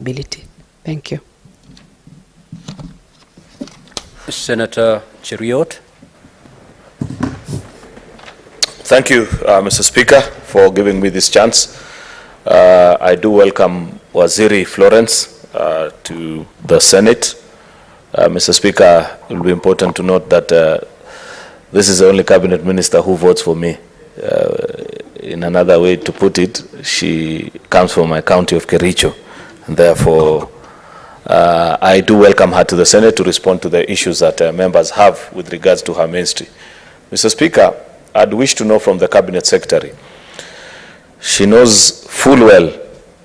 ability. Thank you. Senator Cheruiyot. Thank you, Mr. Speaker, for giving me this chance. I do welcome Waziri Florence to the Senate. Mr. Speaker, it will be important to note that this is the only cabinet minister who votes for me. In another way to put it, she comes from my county of Kericho. And therefore, I do welcome her to the Senate to respond to the issues that members have with regards to her ministry. Mr. Speaker, I'd wish to know from the Cabinet Secretary. She knows full well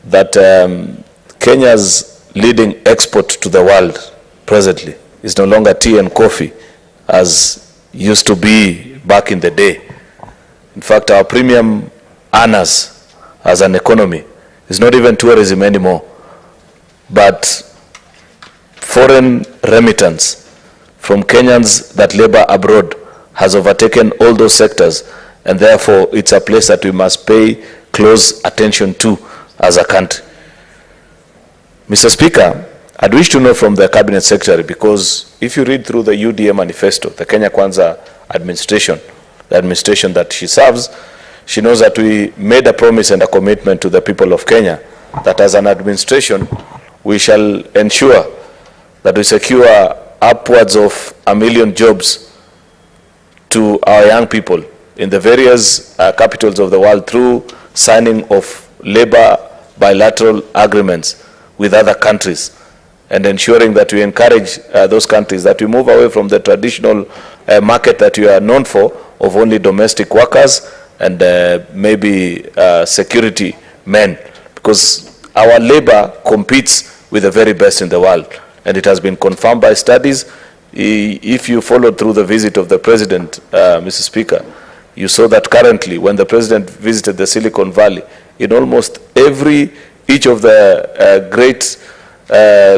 that Kenya's leading export to the world presently is no longer tea and coffee as used to be back in the day. In fact, our premium earners as an economy is not even tourism anymore, but foreign remittance from Kenyans that labor abroad has overtaken all those sectors, and therefore it's a place that we must pay close attention to as a country. Mr. Speaker, I'd wish to know from the Cabinet Secretary, because if you read through the UDA manifesto, the Kenya Kwanza administration, the administration that she serves, she knows that we made a promise and a commitment to the people of Kenya that as an administration, we shall ensure that we secure upwards of 1 million jobs to our young people in the various capitals of the world through signing of labor bilateral agreements with other countries, and ensuring that we encourage those countries that we move away from the traditional market that we are known for of only domestic workers and maybe security men, because our labor competes with the very best in the world, and it has been confirmed by studies. If you followed through the visit of the president, Mr. Speaker, you saw that currently when the president visited the Silicon Valley, in almost each of the great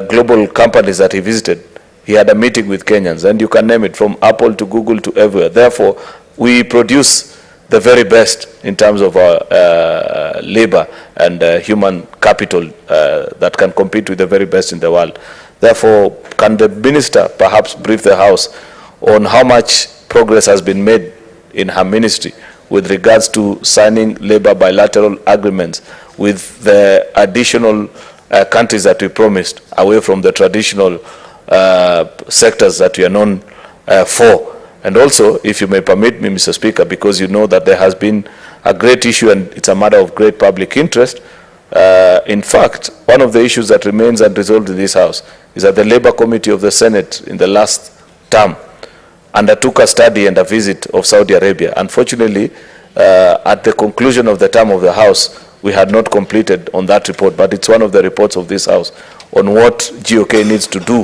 global companies that he visited, he had a meeting with Kenyans, and you can name it from Apple to Google to everywhere. Therefore, we produce the very best in terms of our labor and human capital that can compete with the very best in the world. Therefore, can the minister perhaps brief the House on how much progress has been made in her ministry with regards to signing labor bilateral agreements with the additional countries that we promised, away from the traditional sectors that we are known for? And also, if you may permit me, Mr. Speaker, because you know that there has been a great issue and it's a matter of great public interest. In fact, one of the issues that remains unresolved in this House is that the Labour Committee of the Senate in the last term undertook a study and a visit of Saudi Arabia. Unfortunately, at the conclusion of the term of the House, we had not completed on that report, but it's one of the reports of this House on what GOK needs to do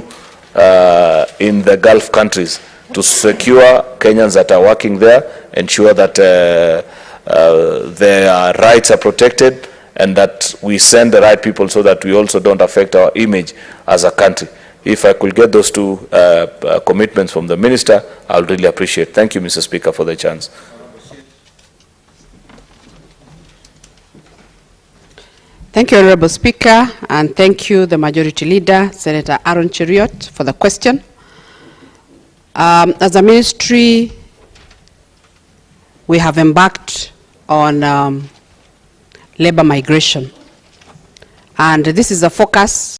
in the Gulf countries to secure Kenyans that are working there, ensure that their rights are protected, and that we send the right people so that we also don't affect our image as a country. If I could get those two commitments from the minister, I would really appreciate it. Thank you, Mr. Speaker, for the chance. Thank you, Honorable Speaker, and thank you, the Majority Leader, Senator Aaron Cheruiyot, for the question. As a ministry, we have embarked on labor migration, and this is a focus